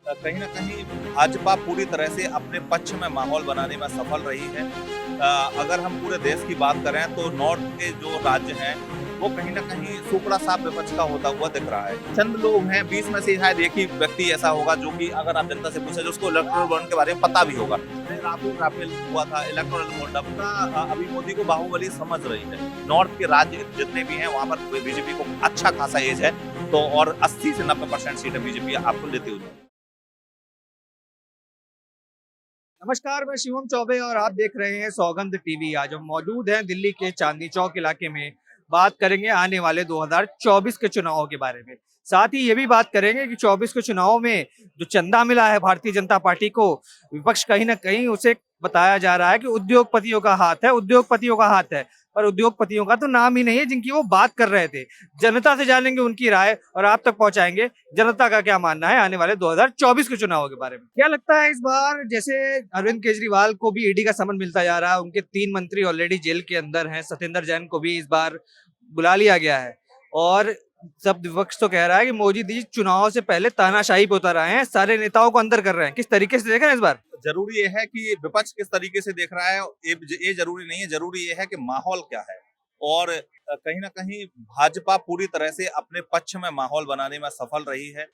कहीं न कहीं भाजपा पूरी तरह से अपने पक्ष में माहौल बनाने में सफल रही है। अगर हम पूरे देश की बात करें तो नॉर्थ के जो राज्य हैं, वो कहीं न कहीं सूपड़ा साफ विपक्ष का होता हुआ दिख रहा है। चंद लोग हैं, 20 में से शायद एक ही व्यक्ति ऐसा होगा जो कि अगर आप जनता से पूछें जो उसको इलेक्टोरल बॉन्ड के बारे में पता भी होगा। राफेल हुआ था, इलेक्टोरल बॉन्ड अपना अभी मोदी को बाहुबली समझ रही है। नॉर्थ के राज्य जितने भी हैं, वहाँ पर बीजेपी को अच्छा खासा एज है, तो और 80 से 90% सीटें बीजेपी आपको लेती हुई। नमस्कार, मैं शिवम चौबे और आप देख रहे हैं सौगंध टीवी। आज हम मौजूद हैं दिल्ली के चांदनी चौक इलाके में। बात करेंगे आने वाले 2024 के चुनावों के बारे में। साथ ही ये भी बात करेंगे कि 24 के चुनावों में जो चंदा मिला है भारतीय जनता पार्टी को, विपक्ष कहीं ना कहीं उसे बताया जा रहा है कि उद्योगपतियों का हाथ है, उद्योगपतियों का हाथ है। पर उद्योगपतियों का तो नाम ही नहीं है जिनकी वो बात कर रहे थे। जनता से जानेंगे उनकी राय और आप तक पहुंचाएंगे जनता का क्या मानना है आने वाले 2024 के चुनावों के बारे में। क्या लगता है इस बार, जैसे अरविंद केजरीवाल को भी ईडी का समन मिलता जा रहा है, उनके 3 मंत्री ऑलरेडी जेल के अंदर हैं, सत्येंद्र जैन को भी इस बार बुला लिया गया है और सब विपक्ष तो कह रहा है कि मोदी जी चुनाव से पहले तानाशाही पे उतर आए हैं, सारे नेताओं को अंदर कर रहे हैं। किस तरीके से देख रहे हैं इस बार? जरूरी ये है कि विपक्ष किस तरीके से देख रहा है, ये जरूरी नहीं है। जरूरी ये है कि माहौल क्या है। और कहीं ना कहीं भाजपा पूरी तरह से अपने पक्ष में माहौल बनाने में सफल रही है।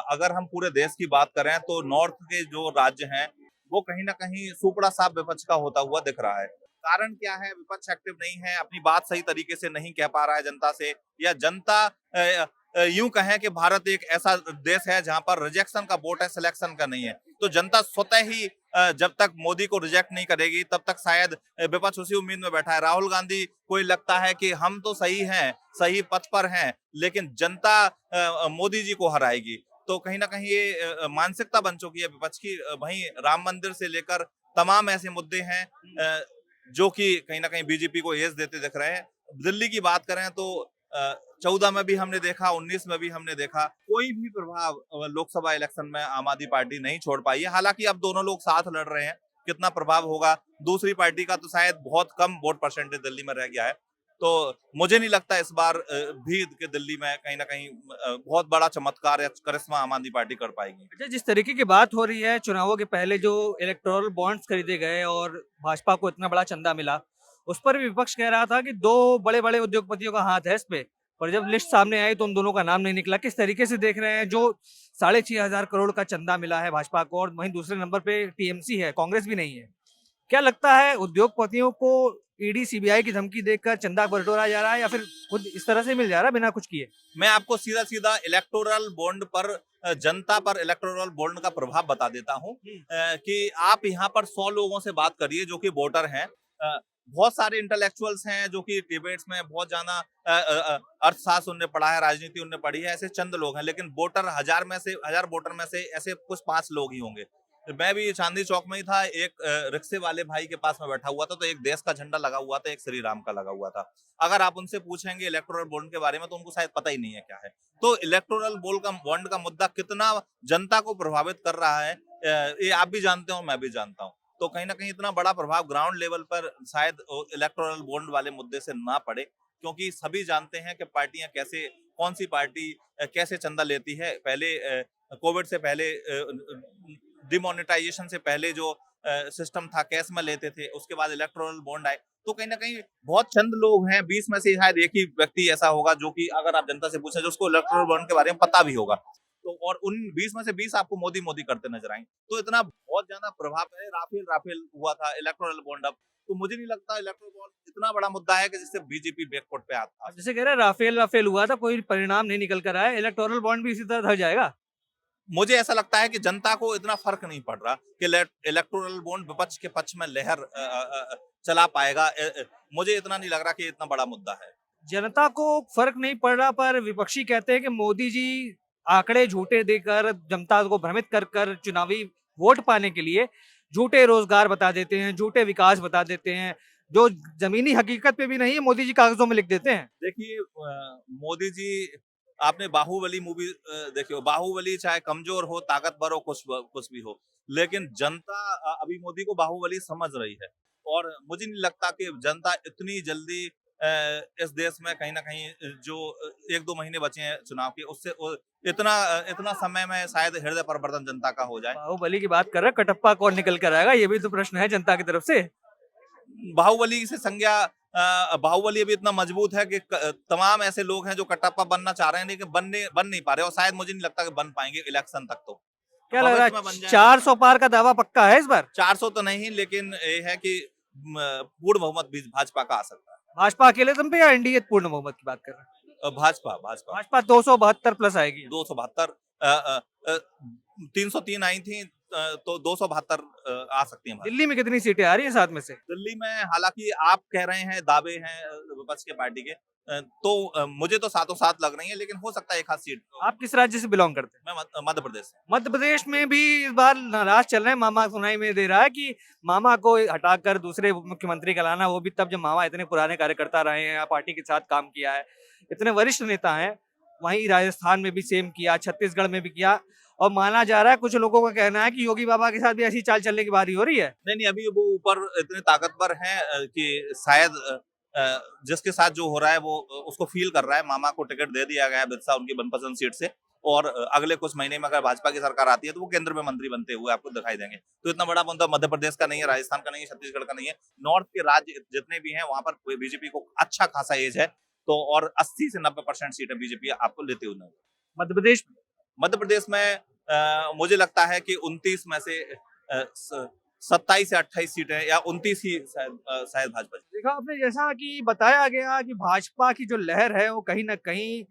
अगर हम पूरे देश की बात करें तो नॉर्थ के जो राज्य हैं, वो कहीं ना कहीं सुपड़ा साफ विपक्ष का होता हुआ दिख रहा है। कारण क्या है? विपक्ष एक्टिव नहीं है, अपनी बात सही तरीके से नहीं कह पा रहा है जनता से, या जनता यूं कहें कि भारत एक ऐसा देश है जहां पर रिजेक्शन का वोट है, सिलेक्शन का नहीं है। तो जनता स्वतः ही जब तक मोदी को रिजेक्ट नहीं करेगी तब तक शायद विपक्ष उसी उम्मीद में बैठा है। राहुल गांधी को लगता है कि हम तो सही हैं, सही पथ पर हैं, लेकिन जनता मोदी जी को हराएगी। तो कहीं ना कहीं ये मानसिकता बन चुकी है विपक्ष की। वहीं राम मंदिर से लेकर तमाम ऐसे मुद्दे हैं जो कि कहीं ना कहीं बीजेपी को एज देते दिख रहे हैं। दिल्ली की बात करें तो 14 में भी हमने देखा, 19 में भी हमने देखा, कोई भी प्रभाव लोकसभा इलेक्शन में आम आदमी पार्टी नहीं छोड़ पाई है। हालांकि अब दोनों लोग साथ लड़ रहे हैं, कितना प्रभाव होगा दूसरी पार्टी का तो शायद बहुत कम वोट परसेंटेज दिल्ली में रह गया है। तो मुझे नहीं लगता इस बार भी कि दिल्ली में कहीं ना कहीं बहुत बड़ा चमत्कार या करिश्मा आम आदमी पार्टी कर पाएगी। अच्छा, जिस तरीके की बात हो रही है, चुनावों के पहले जो इलेक्टोरल बॉन्ड्स खरीदे गए और भाजपा को इतना बड़ा चंदा मिला, उस पर भी विपक्ष कह रहा था कि दो बड़े बड़े उद्योगपतियों का हाथ है इस पे। पर जब लिस्ट सामने आई तो उन दोनों का नाम नहीं निकला। किस तरीके से देख रहे हैं जो 6,500 करोड़ का चंदा मिला है भाजपा को, और वहीं दूसरे नंबर पे टीएमसी है, कांग्रेस भी नहीं है। क्या लगता है, उद्योगपतियों को ईडी सीबीआई की धमकी देकर चंदा बटोरा जा रहा है या फिर खुद इस तरह से मिल जा रहा है बिना कुछ किए? मैं आपको सीधा सीधा इलेक्टोरल बॉन्ड पर जनता पर इलेक्टोरल बॉन्ड का प्रभाव बता देता हूं कि आप यहाँ पर 100 लोगों से बात करिए जो कि वोटर हैं। बहुत सारे इंटेलेक्चुअल्स हैं जो कि डिबेट्स में बहुत ज्यादा अर्थशास्त्र उन्होंने पढ़ा है, राजनीति उन्होंने पढ़ी है, ऐसे चंद लोग हैं। लेकिन वोटर हजार वोटर में से ऐसे कुछ 5 लोग ही होंगे। मैं भी चांदनी चौक में ही था, एक रिक्शे वाले भाई के पास में बैठा हुआ था, तो एक देश का झंडा लगा हुआ था, एक श्री राम का लगा हुआ था। अगर आप उनसे पूछेंगे इलेक्टोरल बॉन्ड के बारे में तो उनको शायद पता ही नहीं है क्या है। तो इलेक्टोरल बॉन्ड का मुद्दा कितना जनता को प्रभावित कर रहा है, ये आप भी जानते हो, मैं भी जानता हूँ। तो कहीं ना कहीं इतना बड़ा प्रभाव ग्राउंड लेवल पर शायद इलेक्टोरल बॉन्ड वाले मुद्दे से ना पड़े, क्योंकि सभी जानते हैं कि पार्टियां कैसे, कौन सी पार्टी कैसे चंदा लेती है। पहले कोविड से पहले, डिमोनेटाइजेशन से पहले जो सिस्टम था, कैश में लेते थे, उसके बाद इलेक्टोरल बॉन्ड आए। तो कहीं ना कहीं बहुत चंद लोग हैं, 20 में से शायद एक ही व्यक्ति ऐसा होगा जो कि अगर आप जनता से पूछें जो उसको इलेक्टोरल बॉन्ड के बारे में पता भी होगा। तो और उन 20 में से 20 आपको मोदी मोदी करते नजर आएंगे। तो इतना बहुत ज्यादा प्रभाव है। राफेल राफेल हुआ था, इलेक्टोरल बॉन्ड। अब तो मुझे नहीं लगता इलेक्टोरल बॉन्ड इतना बड़ा मुद्दा है कि जिससे बीजेपी बैकफुट पे आता। आप जैसे कह रहे हैं राफेल राफेल हुआ था, कोई परिणाम नहीं निकल कर आया, इलेक्टोरल बॉन्ड भी इसी तरह ढल जाएगा? मुझे ऐसा लगता है कि जनता को इतना फर्क नहीं पड़ रहा कि इलेक्टोरल बॉन्ड विपक्ष के पक्ष में लहर चला पाएगा। मुझे इतना नहीं लग रहा कि इतना बड़ा मुद्दा है। जनता को फर्क नहीं पड़ रहा, पर विपक्षी कहते हैं कि मोदी जी आंकड़े झूठे देकर जनता को भ्रमित कर कर चुनावी वोट पाने के लिए झूठे रोजगार बता देते हैं, झूठे विकास बता देते हैं, जो जमीनी हकीकत पे भी नहीं है मोदी जी कागजों में लिख देते हैं। देखिए मोदी जी, आपने बाहुबली मूवी देखी हो। बाहुबली चाहे कमजोर हो, ताकतवर हो, कुछ भी हो, लेकिन जनता अभी मोदी को बाहुबली समझ रही है। और मुझे नहीं लगता कि जनता इतनी जल्दी इस देश में कहीं ना कहीं जो 1-2 महीने बचे हैं चुनाव के, उससे इतना इतना समय में शायद हृदय परिवर्तन जनता का हो जाए। बाहुबली की बात कर रहे हैं, कटप्पा कौन निकल कर आएगा, ये भी तो प्रश्न है जनता की तरफ से। बाहुबली से संज्ञा बाहुबली अभी इतना मजबूत है कि तमाम ऐसे लोग हैं जो कटप्पा बनना चाह रहे हैं, लेकिन बन नहीं पा रहे, और शायद मुझे नहीं लगता कि बन पाएंगे इलेक्शन तक। तो क्या लग भविष्य रहा में बन है, जाए 400 पार का दावा पक्का है इस बार? 400 तो नहीं, लेकिन ये है कि पूर्ण बहुमत भी भाजपा का आ सकता है। भाजपा अकेले दम पे या एनडीए पूर्ण बहुमत की बात कर रहे हैं? भाजपा भाजपा भाजपा 272 प्लस आएगी। 272 303 आई थी, तो 272 आ सकती है। दिल्ली में कितनी सीटें आ रही हैं साथ में से? दिल्ली में हालांकि आप कह रहे हैं दावे हैं विपक्ष के पार्टी के, तो मुझे तो सातों सात लग रही है, लेकिन हो सकता है एक आध सीट। आप किस राज्य से बिलोंग करते हैं? मैं मध्य प्रदेश से। मध्य प्रदेश में भी इस बार नाराज चल रहे हैं। मामा सुनाई में दे रहा है कि मामा को हटाकर दूसरे मुख्यमंत्री का लाना, वो भी तब जब मामा इतने पुराने कार्यकर्ता रहे हैं, पार्टी के साथ काम किया है, इतने वरिष्ठ नेता हैं। वहीं राजस्थान में भी सेम किया, छत्तीसगढ़ में भी किया, और माना जा रहा है, कुछ लोगों का कहना है कि योगी बाबा के साथ भी ऐसी चाल चलने की बारी हो रही है। नहीं, अभी वो ऊपर इतने ताकतवर हैं कि शायद जिसके साथ जो हो रहा है वो उसको फील कर रहा है। मामा को टिकट दे दिया गया है बिरसा उनकी मनपसंद सीट से, और अगले कुछ महीने में अगर भाजपा की सरकार आती है तो वो केंद्र में मंत्री बनते हुए आपको दिखाई देंगे। तो इतना बड़ा मुद्दा मध्य प्रदेश का नहीं है, राजस्थान का नहीं है, छत्तीसगढ़ का नहीं है। नॉर्थ के राज्य जितने भी हैं वहां पर बीजेपी को अच्छा खासा एज है, तो और 80 से 90% सीटें बीजेपी आपको लेते हुए। मध्य प्रदेश में मुझे लगता है कि 29 में से 27 से 28 सीटें या 29 ही शायद भाजपा। देखा आपने, जैसा कि बताया गया कि भाजपा की जो लहर है वो कहीं ना कहीं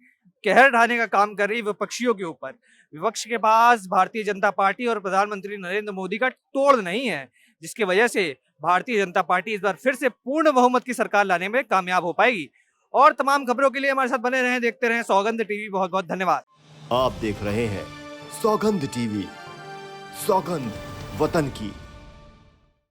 कहर ढाने का काम कर रही है विपक्षियों के ऊपर। विपक्ष के पास भारतीय जनता पार्टी और प्रधानमंत्री नरेंद्र मोदी का तोड़ नहीं है, जिसकी वजह से भारतीय जनता पार्टी इस बार फिर से पूर्ण बहुमत की सरकार लाने में कामयाब हो पाएगी। और तमाम खबरों के लिए हमारे साथ बने रहें, देखते रहें सौगंध टीवी। बहुत बहुत धन्यवाद। आप देख रहे हैं सौगंध टीवी, सौगंध वतन की।